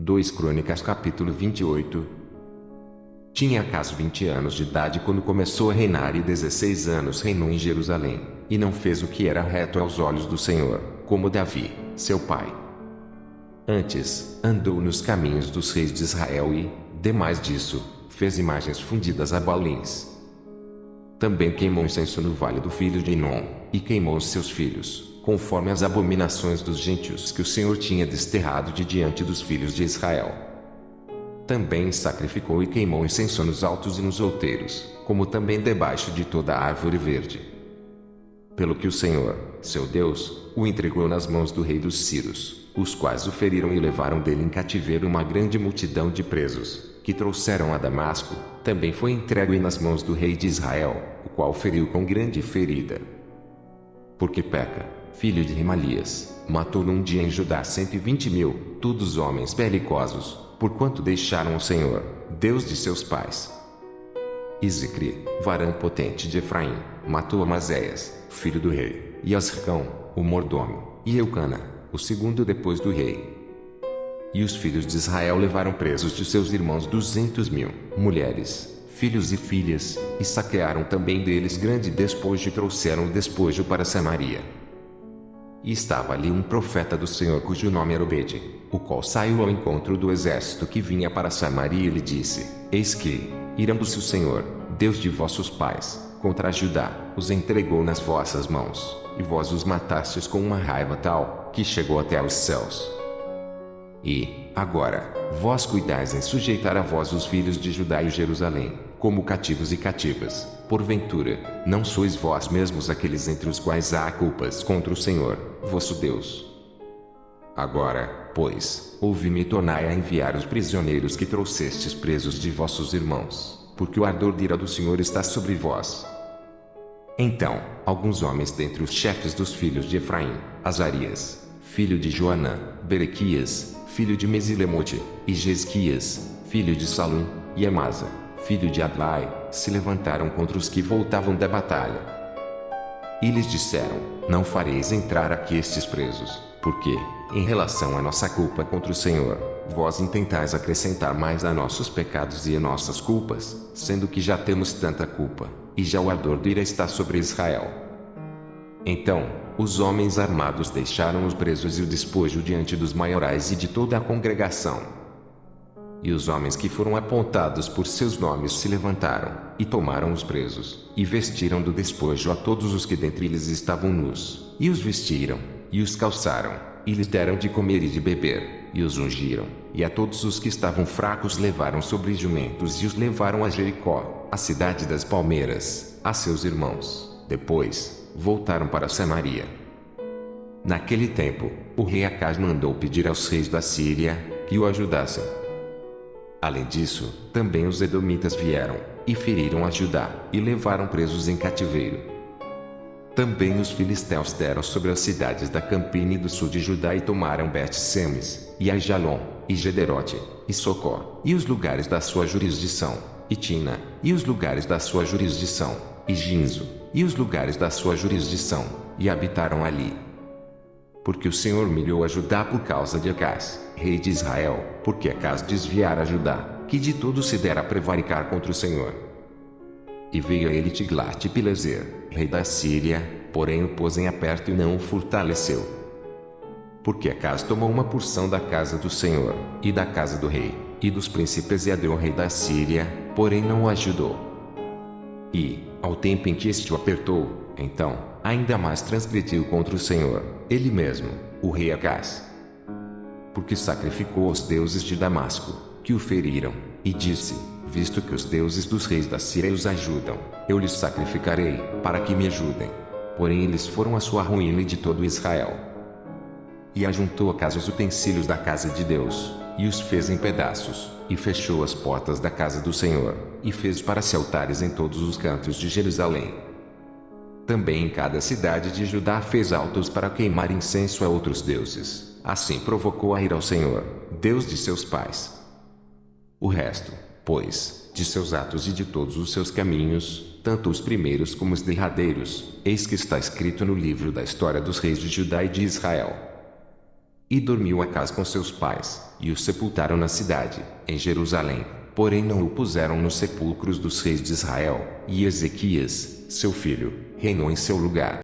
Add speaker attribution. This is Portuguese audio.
Speaker 1: 2 Crônicas capítulo 28. Tinha Acas 20 anos de idade quando começou a reinar e 16 anos reinou em Jerusalém, e não fez o que era reto aos olhos do Senhor, como Davi, seu pai. Antes, andou nos caminhos dos reis de Israel e, demais disso, fez imagens fundidas a Baalins. Também queimou incenso no vale do filho de Inom, e queimou os seus filhos, conforme as abominações dos gentios que o Senhor tinha desterrado de diante dos filhos de Israel. Também sacrificou e queimou incenso nos altos e nos outeiros, como também debaixo de toda a árvore verde. Pelo que o Senhor, seu Deus, o entregou nas mãos do rei dos Círios, os quais o feriram e levaram dele em cativeiro uma grande multidão de presos, que trouxeram a Damasco. Também foi entregue nas mãos do rei de Israel, o qual feriu com grande ferida. Porque Peca, filho de Remalias, matou num dia em Judá 120.000, todos homens belicosos, porquanto deixaram o Senhor, Deus de seus pais. E Zicri, varão potente de Efraim, matou Amazéias, filho do rei, e Azricão, o mordomo, e Eucana, o segundo depois do rei. E os filhos de Israel levaram presos de seus irmãos 200.000 mulheres, filhos e filhas, e saquearam também deles grande despojo e trouxeram o despojo para Samaria. E estava ali um profeta do Senhor cujo nome era Obede, o qual saiu ao encontro do exército que vinha para Samaria e lhe disse: Eis que, irando-se o Senhor, Deus de vossos pais, contra Judá, os entregou nas vossas mãos, e vós os matastes com uma raiva tal, que chegou até aos céus. E, agora, vós cuidais em sujeitar a vós os filhos de Judá e Jerusalém, como cativos e cativas. Porventura, não sois vós mesmos aqueles entre os quais há culpas contra o Senhor, vosso Deus? Agora, pois, ouvi-me e tornai a enviar os prisioneiros que trouxestes presos de vossos irmãos, porque o ardor de ira do Senhor está sobre vós. Então, alguns homens dentre os chefes dos filhos de Efraim, Azarias, filho de Joanã, Berequias, filho de Mesilemote, e Jesquias, filho de Salum, e Amasa, filho de Adlai, se levantaram contra os que voltavam da batalha. E lhes disseram: Não fareis entrar aqui estes presos, porque, em relação à nossa culpa contra o Senhor, vós intentais acrescentar mais a nossos pecados e a nossas culpas, sendo que já temos tanta culpa, e já o ardor de ira está sobre Israel. Então, os homens armados deixaram os presos e o despojo diante dos maiorais e de toda a congregação. E os homens que foram apontados por seus nomes se levantaram, e tomaram os presos, e vestiram do despojo a todos os que dentre eles estavam nus, e os vestiram, e os calçaram, e lhes deram de comer e de beber, e os ungiram, e a todos os que estavam fracos levaram sobre jumentos e os levaram a Jericó, a cidade das palmeiras, a seus irmãos. Depois, voltaram para Samaria. Naquele tempo, o rei Acas mandou pedir aos reis da Síria, que o ajudassem. Além disso, também os edomitas vieram, e feriram a Judá, e levaram presos em cativeiro. Também os filisteus deram sobre as cidades da campina e do sul de Judá e tomaram Bet-Semes, e Aijalon, e Gederote, e Socó, e os lugares da sua jurisdição, e Tina, e os lugares da sua jurisdição, e Ginzo, e os lugares da sua jurisdição, e habitaram ali. Porque o Senhor humilhou a Judá por causa de Acas, rei de Israel, porque Acas desviara a Judá, que de todo se dera a prevaricar contra o Senhor. E veio a ele Tiglat-Pileser, rei da Síria, porém o pôs em aperto e não o fortaleceu. Porque Acas tomou uma porção da casa do Senhor, e da casa do rei, e dos príncipes e a deu ao rei da Síria, porém não o ajudou. E, ao tempo em que este o apertou, então, ainda mais transgrediu contra o Senhor, ele mesmo, o rei Acas. Porque sacrificou aos deuses de Damasco, que o feriram, e disse: Visto que os deuses dos reis da Síria os ajudam, eu lhes sacrificarei, para que me ajudem. Porém eles foram a sua ruína e de todo Israel. E ajuntou Acas os utensílios da casa de Deus, e os fez em pedaços, e fechou as portas da casa do Senhor, e fez para si altares em todos os cantos de Jerusalém. Também em cada cidade de Judá fez altos para queimar incenso a outros deuses. Assim provocou a ira ao Senhor, Deus de seus pais. O resto, pois, de seus atos e de todos os seus caminhos, tanto os primeiros como os derradeiros, eis que está escrito no livro da história dos reis de Judá e de Israel. E dormiu Acás com seus pais, e o sepultaram na cidade, em Jerusalém. Porém não o puseram nos sepulcros dos reis de Israel, e Ezequias, seu filho, reinou em seu lugar.